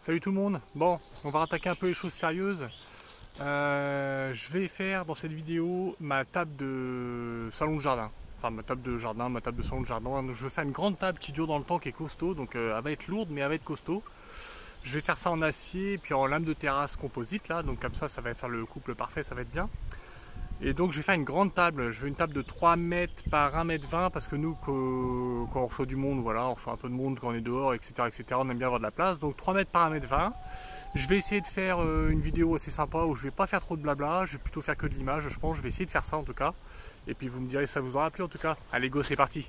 Salut tout le monde. Bon, on va attaquer un peu les choses sérieuses. Je vais faire dans cette vidéo ma table de salon de jardin. Enfin ma table de jardin, ma table de salon de jardin. Donc, je vais faire une grande table qui dure dans le temps, qui est costaud. Donc elle va être lourde mais elle va être costaud. Je vais faire ça en acier puis en lame de terrasse composite là. Donc comme ça va faire le couple parfait, ça va être bien. Et donc je vais faire une grande table, je veux une table de 3 mètres par 1 mètre 20 parce que nous quand on reçoit du monde, voilà, on reçoit un peu de monde quand on est dehors, etc., on aime bien avoir de la place, donc 3 mètres par 1 mètre 20. Je vais essayer de faire une vidéo assez sympa où je vais pas faire trop de blabla, je vais plutôt faire que de l'image, je pense, je vais essayer de faire ça en tout cas. Et puis vous me direz si ça vous aura plu en tout cas. Allez go, c'est parti.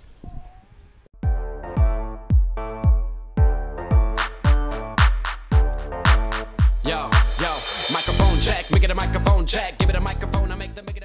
Yo, yo, microphone check, make it a microphone check, give it a microphone, I make it a microphone.